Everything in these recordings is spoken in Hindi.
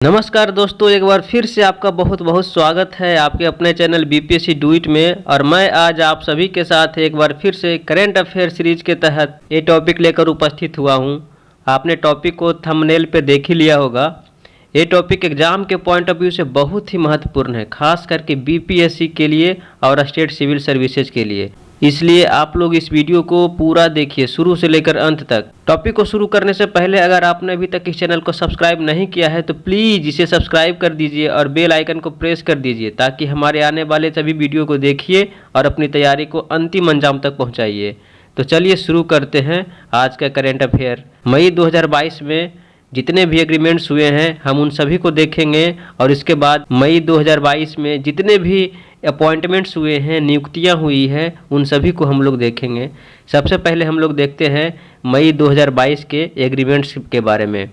नमस्कार दोस्तों, एक बार फिर से आपका बहुत बहुत स्वागत है आपके अपने चैनल बीपीएससी डू इट में। और मैं आज आप सभी के साथ एक बार फिर से करंट अफेयर सीरीज के तहत ये टॉपिक लेकर उपस्थित हुआ हूँ। आपने टॉपिक को थंबनेल पे देख ही लिया होगा। ये टॉपिक एग्जाम के पॉइंट ऑफ व्यू से बहुत ही महत्वपूर्ण है, खास करके बीपीएससी के लिए और स्टेट सिविल सर्विसेज के लिए। इसलिए आप लोग इस वीडियो को पूरा देखिए, शुरू से लेकर अंत तक। टॉपिक को शुरू करने से पहले अगर आपने अभी तक इस चैनल को सब्सक्राइब नहीं किया है तो प्लीज़ इसे सब्सक्राइब कर दीजिए और बेल आइकन को प्रेस कर दीजिए, ताकि हमारे आने वाले सभी वीडियो को देखिए और अपनी तैयारी को अंतिम अंजाम तक पहुँचाइए। तो चलिए शुरू करते हैं आज का करेंट अफेयर। मई 2022 में जितने भी एग्रीमेंट्स हुए हैं हम उन सभी को देखेंगे, और इसके बाद मई 2022 में जितने भी अपॉइंटमेंट्स हुए हैं, नियुक्तियां हुई हैं, उन सभी को हम लोग देखेंगे। सबसे पहले हम लोग देखते हैं मई 2022 के एग्रीमेंट्स के बारे में।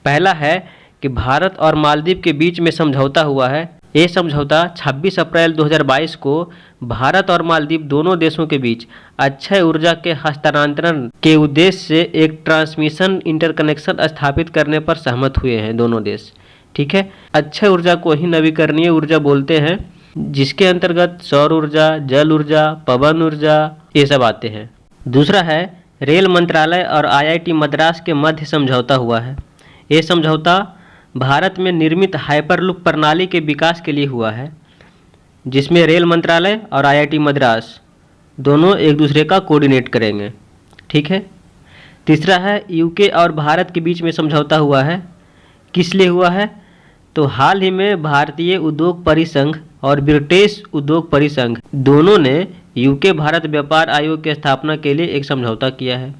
पहला है कि भारत और मालदीव के बीच में समझौता हुआ है। ये समझौता 26 अप्रैल 2022 को भारत और मालदीव दोनों देशों के बीच अक्षय ऊर्जा के हस्तांतरण के उद्देश्य से एक ट्रांसमिशन इंटरकनेक्शन स्थापित करने पर सहमत हुए हैं दोनों देश। ठीक है, अक्षय ऊर्जा को ही नवीकरणीय ऊर्जा बोलते हैं, जिसके अंतर्गत सौर ऊर्जा, जल ऊर्जा, पवन ऊर्जा ये सब आते हैं। दूसरा है रेल मंत्रालय और आईआईटी मद्रास के मध्य समझौता हुआ है। ये समझौता भारत में निर्मित हाइपरलूप प्रणाली के विकास के लिए हुआ है, जिसमें रेल मंत्रालय और आईआईटी मद्रास दोनों एक दूसरे का कोऑर्डिनेट करेंगे। ठीक है। तीसरा है यूके और भारत के बीच में समझौता हुआ है। किस लिए हुआ है? तो हाल ही में भारतीय उद्योग परिसंघ और ब्रिटिश उद्योग परिसंघ दोनों ने यूके भारत व्यापार आयोग की स्थापना के लिए एक समझौता किया है।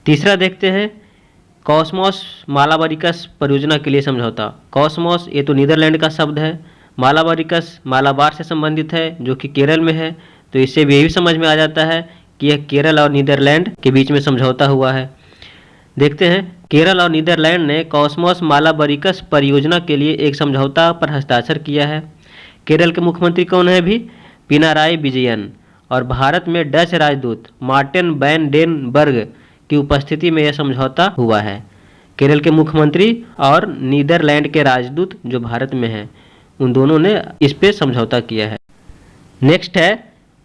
तीसरा देखते हैं कॉस्मोस मालाबारिकस परियोजना के लिए समझौता। कॉस्मोस ये तो नीदरलैंड का शब्द है, मालाबारिकस मालाबार से संबंधित है जो कि केरल में है, तो इससे भी यही समझ में आ जाता है कि यह केरल और नीदरलैंड के बीच में समझौता हुआ है। देखते हैं केरल और नीदरलैंड ने कॉस्मोस मालाबारिकस परियोजना के लिए एक समझौता पर हस्ताक्षर किया है। केरल के मुख्यमंत्री कौन है भी? पिनाराई विजयन। और भारत में डच राजदूत मार्टिन वैन डेन बर्ग की उपस्थिति में यह समझौता हुआ है। केरल के मुख्यमंत्री और नीदरलैंड के राजदूत जो भारत में हैं, उन दोनों ने इस पे समझौता किया है। नेक्स्ट है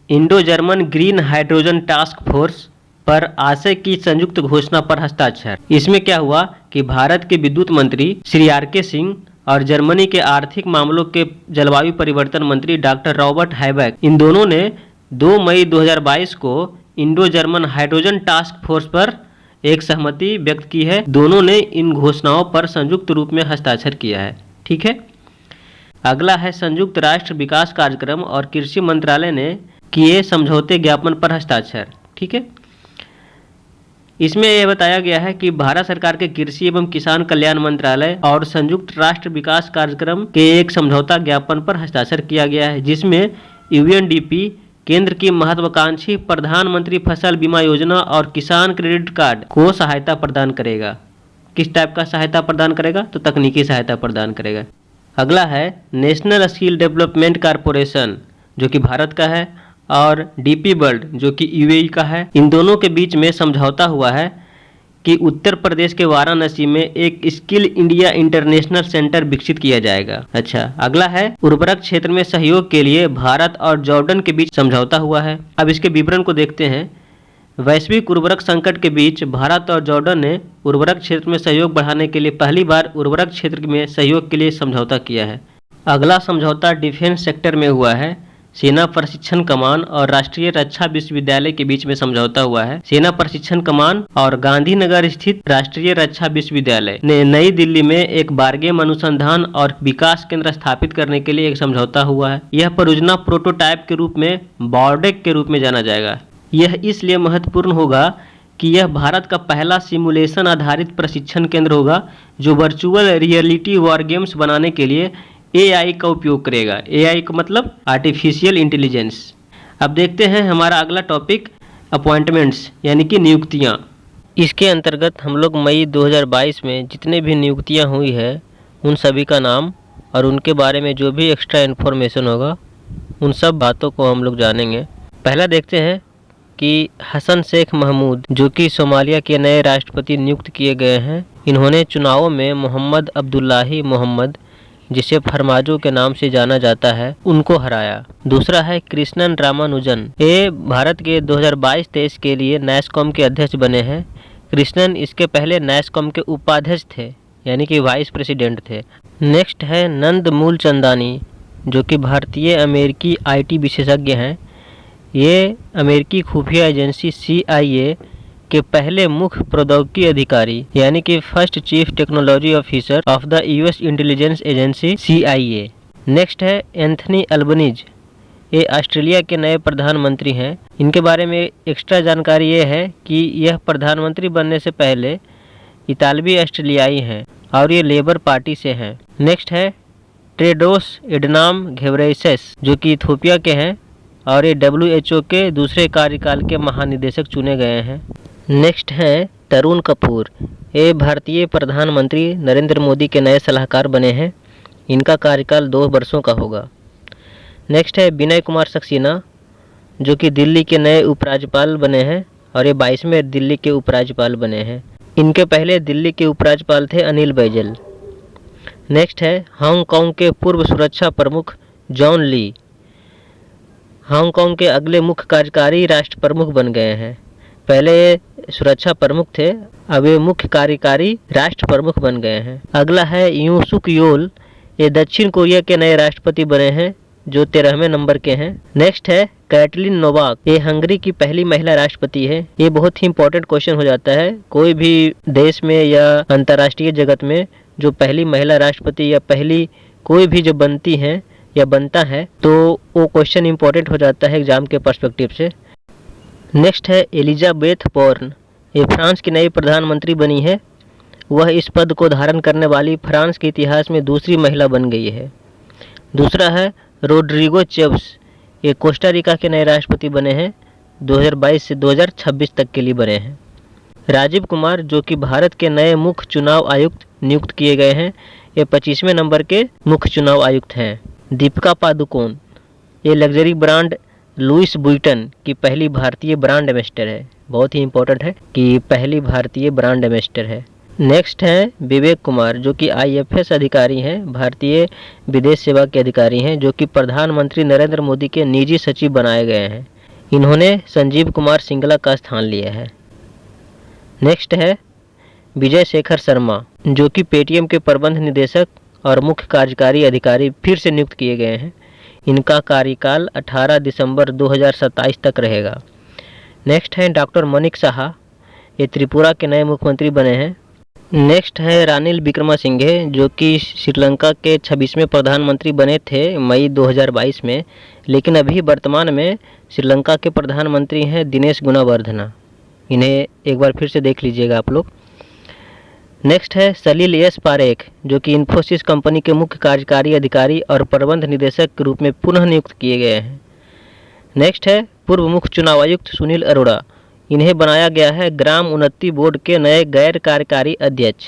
Indo German green hydrogen task force पर आशय की संयुक्त घोषणा पर हस्ताक्षर। इसमें क्या हुआ कि भारत के विद्युत मंत्री श्री आर.के. सिंह और जर्मनी के आर्थिक मामलों के जलवायु परिवर्तन मंत्री डॉक्टर रॉबर्ट हाइबैक, इन दोनों ने 2 मई 2022 को Indo German hydrogen task force पर एक सहमति व्यक्त की है। दोनों ने इन घोषणाओं पर संयुक्त रूप में हस्ताक्षर किया है। ठीक है। अगला है संयुक्त राष्ट्र विकास कार्यक्रम और कृषि मंत्रालय ने किए समझौते ज्ञापन पर हस्ताक्षर। ठीक है। इसमें यह बताया गया है कि भारत सरकार के कृषि एवं किसान कल्याण मंत्रालय और संयुक्त राष्ट्र विकास कार्यक्रम के एक समझौता ज्ञापन पर हस्ताक्षर किया गया है, जिसमें यूएनडीपी केंद्र की महत्वाकांक्षी प्रधानमंत्री फसल बीमा योजना और किसान क्रेडिट कार्ड को सहायता प्रदान करेगा। किस टाइप का सहायता प्रदान करेगा? तो तकनीकी सहायता प्रदान करेगा। अगला है नेशनल स्किल डेवलपमेंट कॉरपोरेशन जो कि भारत का है, और डीपी वर्ल्ड जो कि यूएई का है। इन दोनों के बीच में समझौता हुआ है कि उत्तर प्रदेश के वाराणसी में एक स्किल इंडिया इंटरनेशनल सेंटर विकसित किया जाएगा। अच्छा, अगला है उर्वरक क्षेत्र में सहयोग के लिए भारत और जॉर्डन के बीच समझौता हुआ है। अब इसके विवरण को देखते हैं। वैश्विक उर्वरक संकट के बीच भारत और जॉर्डन ने उर्वरक क्षेत्र में सहयोग बढ़ाने के लिए पहली बार उर्वरक क्षेत्र में सहयोग के लिए समझौता किया है। अगला समझौता डिफेंस सेक्टर में हुआ है। सेना प्रशिक्षण कमान और राष्ट्रीय रक्षा विश्वविद्यालय के बीच में समझौता हुआ है। सेना प्रशिक्षण कमान और गांधीनगर स्थित राष्ट्रीय रक्षा विश्वविद्यालय ने नई दिल्ली में एक बारगेम अनुसंधान और विकास केंद्र स्थापित करने के लिए एक समझौता हुआ है। यह परियोजना प्रोटोटाइप के रूप में बॉर्डेक के रूप में जाना जाएगा। यह इसलिए महत्वपूर्ण होगा कि यह भारत का पहला सिमुलेशन आधारित प्रशिक्षण केंद्र होगा जो वर्चुअल रियलिटी वॉर गेम्स बनाने के लिए एआई का उपयोग करेगा। एआई का मतलब आर्टिफिशियल इंटेलिजेंस। अब देखते हैं हमारा अगला टॉपिक अपॉइंटमेंट्स यानी कि नियुक्तियां। इसके अंतर्गत हम लोग मई 2022 में जितने भी नियुक्तियां हुई है उन सभी का नाम और उनके बारे में जो भी एक्स्ट्रा इन्फॉर्मेशन होगा उन सब बातों को हम लोग जानेंगे। पहला देखते हैं कि हसन शेख महमूद, जो कि सोमालिया के नए राष्ट्रपति नियुक्त किए गए हैं, इन्होंने चुनावों में मोहम्मद अब्दुल्लाही मोहम्मद, जिसे फरमाजो के नाम से जाना जाता है, उनको हराया। दूसरा है कृष्णन रामानुजन, ये भारत के 2022-23 के लिए नैसकॉम के अध्यक्ष बने हैं। कृष्णन इसके पहले नैसकॉम के उपाध्यक्ष थे, यानी कि वाइस प्रेसिडेंट थे। नेक्स्ट है नंद मूलचंदानी, जो कि भारतीय अमेरिकी IT विशेषज्ञ हैं। ये अमेरिकी खुफिया एजेंसी CIA के पहले मुख्य प्रौद्योगिकी अधिकारी, यानी कि first chief technology officer of the US intelligence agency CIA। Next है एंथनी अल्बनीज, ये ऑस्ट्रेलिया के नए प्रधानमंत्री हैं। इनके बारे में एक्स्ट्रा जानकारी ये है कि यह प्रधानमंत्री बनने से पहले इतालवी ऑस्ट्रेलियाई हैं और ये लेबर पार्टी से हैं। नेक्स्ट है टेड्रोस एडनाम घेब्रेयेसस, जो कि इथियोपिया के हैं और ये WHO के दूसरे कार्यकाल के महानिदेशक चुने गए हैं। नेक्स्ट है तरुण कपूर, ये भारतीय प्रधानमंत्री नरेंद्र मोदी के नए सलाहकार बने हैं। इनका कार्यकाल 2 वर्षों का होगा। नेक्स्ट है विनय कुमार सक्सेना, जो कि दिल्ली के नए उपराज्यपाल बने हैं और ये 22वें दिल्ली के उपराज्यपाल बने हैं। इनके पहले दिल्ली के उपराज्यपाल थे अनिल बैजल। नेक्स्ट है हांगकांग के पूर्व सुरक्षा प्रमुख जॉन ली, हांगकांग के अगले मुख्य कार्यकारी राष्ट्र प्रमुख बन गए हैं। पहले ये सुरक्षा प्रमुख थे, अब ये मुख्य कार्यकारी राष्ट्र प्रमुख बन गए हैं। अगला है यूं सुक योल, ये दक्षिण कोरिया के नए राष्ट्रपति बने हैं, जो 13वें नंबर के हैं। नेक्स्ट है कैटलिन नोवाक, ये हंगरी की पहली महिला राष्ट्रपति है। ये बहुत ही इंपॉर्टेंट क्वेश्चन हो जाता है कोई भी देश में या अंतर्राष्ट्रीय जगत में, जो पहली महिला राष्ट्रपति या पहली कोई भी जो बनती है या बनता है, तो वो क्वेश्चन इंपॉर्टेंट हो जाता है एग्जाम के पर्सपेक्टिव से। नेक्स्ट है एलिजाबेथ बोर्न, ये फ्रांस की नई प्रधानमंत्री बनी है। वह इस पद को धारण करने वाली फ्रांस के इतिहास में दूसरी महिला बन गई है। दूसरा है रोड्रिगो चेव्स, ये कोस्टा रिका के नए राष्ट्रपति बने हैं, 2022 से 2026 तक के लिए बने हैं। राजीव कुमार, जो कि भारत के नए मुख्य चुनाव आयुक्त नियुक्त किए गए हैं, ये 25वें नंबर के मुख्य चुनाव आयुक्त हैं। दीपिका पादुकोण, ये लग्जरी ब्रांड लुइस बुइटन की पहली भारतीय ब्रांड एम्बेसडर है। बहुत ही इंपॉर्टेंट है कि पहली भारतीय ब्रांड एम्बेसडर है। नेक्स्ट है विवेक कुमार, जो कि IFS अधिकारी हैं, भारतीय विदेश सेवा के अधिकारी हैं, जो कि प्रधानमंत्री नरेंद्र मोदी के निजी सचिव बनाए गए हैं। इन्होंने संजीव कुमार सिंगला का स्थान लिया है। नेक्स्ट है विजय शेखर शर्मा, जो कि पेटीएम के प्रबंध निदेशक और मुख्य कार्यकारी अधिकारी फिर से नियुक्त किए गए हैं। इनका कार्यकाल 18 दिसंबर 2027 तक रहेगा। नेक्स्ट है डॉक्टर मनिक साहा, ये त्रिपुरा के नए मुख्यमंत्री बने हैं। नेक्स्ट है रानिल विक्रमासिंघे, जो कि श्रीलंका के 26वें प्रधानमंत्री बने थे मई 2022 में, लेकिन अभी वर्तमान में श्रीलंका के प्रधानमंत्री हैं दिनेश गुणावर्धना। इन्हें एक बार फिर से देख लीजिएगा आप लोग। नेक्स्ट है सलील एस पारेख, जो कि इन्फोसिस कंपनी के मुख्य कार्यकारी अधिकारी और प्रबंध निदेशक के रूप में पुनः नियुक्त किए गए हैं। नेक्स्ट है पूर्व मुख्य चुनाव आयुक्त सुनील अरोड़ा, इन्हें बनाया गया है ग्राम उन्नति बोर्ड के नए गैर कार्यकारी अध्यक्ष,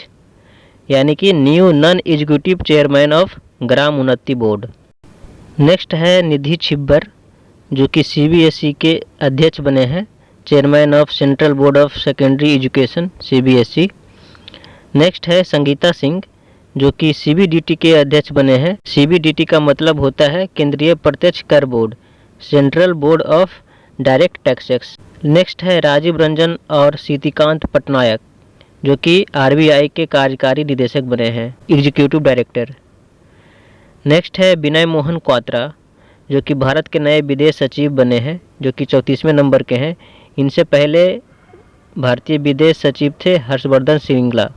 यानी कि new non executive chairman of Gram Unnati board. Next है निधि छिब्बर, जो कि CBSE के अध्यक्ष बने हैं, chairman of central board of secondary education CBSE। Next है संगीता सिंह, जो कि CBDT के अध्यक्ष बने हैं। CBDT का मतलब होता है केंद्रीय प्रत्यक्ष कर board, central board of direct taxes. Next है राजीव रंजन और सीतिकांत पटनायक, जो कि RBI के कार्यकारी निदेशक बने हैं, एग्जीक्यूटिव डायरेक्टर। नेक्स्ट है विनय मोहन क्वात्रा, जो कि भारत के नए विदेश सचिव बने हैं, जो कि 34वें नंबर के हैं। इनसे पहले भारतीय विदेश सचिव थे हर्षवर्धन श्रृंगला।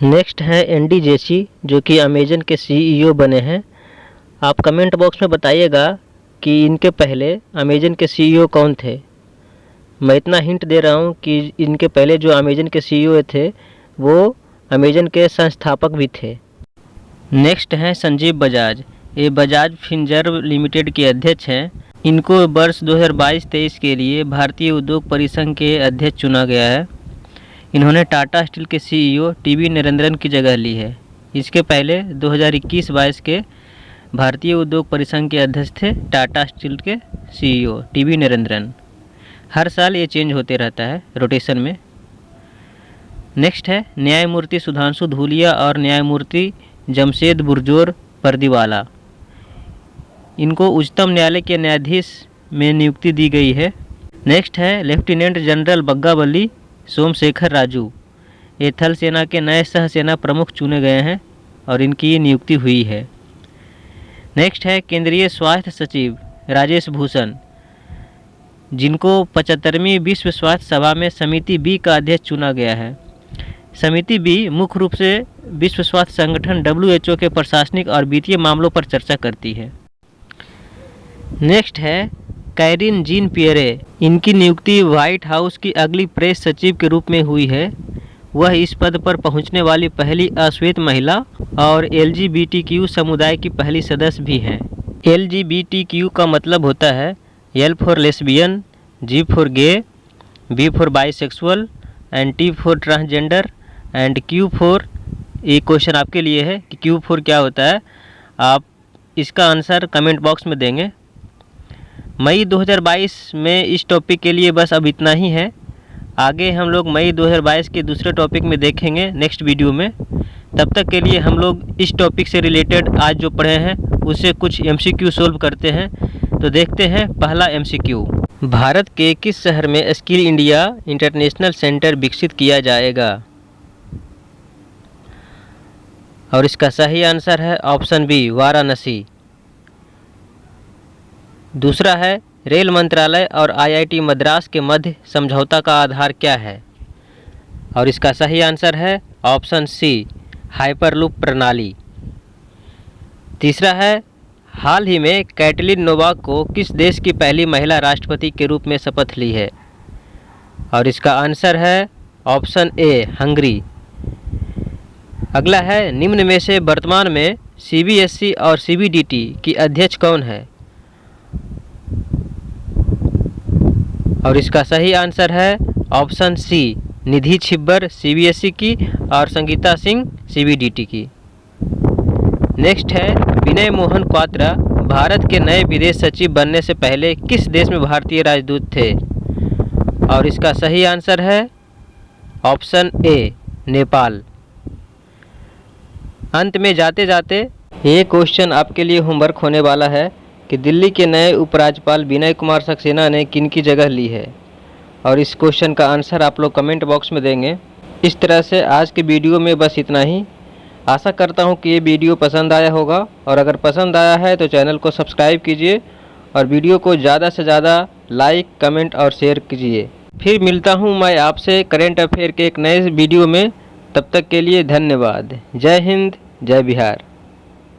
नेक्स्ट है एंडी जेसी, जो कि अमेजन के CEO बने हैं। आप कमेंट बॉक्स में बताइएगा कि इनके पहले अमेजन के CEO कौन थे। मैं इतना हिंट दे रहा हूँ कि इनके पहले जो अमेजन के CEO थे वो अमेजन के संस्थापक भी थे। नेक्स्ट हैं संजीव बजाज, ये बजाज फिनजर्व लिमिटेड के अध्यक्ष हैं। इनको वर्ष 2022-23 के लिए भारतीय उद्योग परिसंघ के अध्यक्ष चुना गया है। इन्होंने टाटा स्टील के CEO TB नरेंद्रन की जगह ली है। इसके पहले 2021-22 के भारतीय उद्योग परिसंघ के अध्यक्ष थे टाटा स्टील के CEO TB नरेंद्रन। हर साल ये चेंज होते रहता है रोटेशन में। नेक्स्ट है न्यायमूर्ति सुधांशु धूलिया और न्यायमूर्ति जमशेद बुरजोर पर्दीवाला। इनको उच्चतम न्यायालय के न्यायाधीश में नियुक्ति दी गई है। नेक्स्ट है लेफ्टिनेंट जनरल बग्गाबली सोमशेखर राजू। ये थल सेना के नए सह सेना प्रमुख चुने गए हैं और इनकी नियुक्ति हुई है। नेक्स्ट है केंद्रीय स्वास्थ्य सचिव राजेश भूषण, जिनको 75वीं विश्व स्वास्थ्य सभा में समिति बी का अध्यक्ष चुना गया है। समिति बी मुख्य रूप से विश्व स्वास्थ्य संगठन WHO के प्रशासनिक और वित्तीय मामलों पर चर्चा करती है। नेक्स्ट है कैरिन जीन पियरे। इनकी नियुक्ति व्हाइट हाउस की अगली प्रेस सचिव के रूप में हुई है। वह इस पद पर पहुंचने वाली पहली अश्वेत महिला और LGBTQ समुदाय की पहली सदस्य भी हैं। LGBTQ का मतलब होता है L for lesbian, G for gay, B for bisexual and T for transgender and Q for, ये क्वेश्चन आपके लिए है कि Q फॉर क्या होता है। आप इसका आंसर कमेंट बॉक्स में देंगे। मई 2022 में इस टॉपिक के लिए बस अब इतना ही है। आगे हम लोग मई 2022 के दूसरे टॉपिक में देखेंगे नेक्स्ट वीडियो में। तब तक के लिए हम लोग इस टॉपिक से रिलेटेड आज जो पढ़े हैं उससे कुछ MCQ सोल्व करते हैं। तो देखते हैं पहला MCQ। भारत के किस शहर में स्किल इंडिया इंटरनेशनल सेंटर विकसित किया जाएगा? और इसका सही आंसर है ऑप्शन बी वाराणसी। दूसरा है रेल मंत्रालय और IIT मद्रास के मध्य समझौता का आधार क्या है? और इसका सही आंसर है ऑप्शन सी हाइपरलूप प्रणाली। तीसरा है हाल ही में कैटलिन नोवाक को किस देश की पहली महिला राष्ट्रपति के रूप में शपथ ली है? और इसका आंसर है ऑप्शन ए हंगरी। अगला है निम्न में से वर्तमान में CBSE और CBDT की अध्यक्ष कौन है? और इसका सही आंसर है ऑप्शन सी निधि छिब्बर CBSE की और संगीता सिंह CBDT की। नेक्स्ट है विनय मोहन क्वात्रा भारत के नए विदेश सचिव बनने से पहले किस देश में भारतीय राजदूत थे? और इसका सही आंसर है ऑप्शन ए नेपाल। अंत में जाते जाते ये क्वेश्चन आपके लिए होमवर्क होने वाला है कि दिल्ली के नए उपराज्यपाल विनय कुमार सक्सेना ने किनकी जगह ली है? और इस क्वेश्चन का आंसर आप लोग कमेंट बॉक्स में देंगे। इस तरह से आज के वीडियो में बस इतना ही। आशा करता हूँ कि ये वीडियो पसंद आया होगा, और अगर पसंद आया है तो चैनल को सब्सक्राइब कीजिए और वीडियो को ज़्यादा से ज़्यादा लाइक, कमेंट और शेयर कीजिए। फिर मिलता हूँ मैं आपसे करेंट अफेयर के एक नए वीडियो में। तब तक के लिए धन्यवाद। जय हिंद, जय बिहार।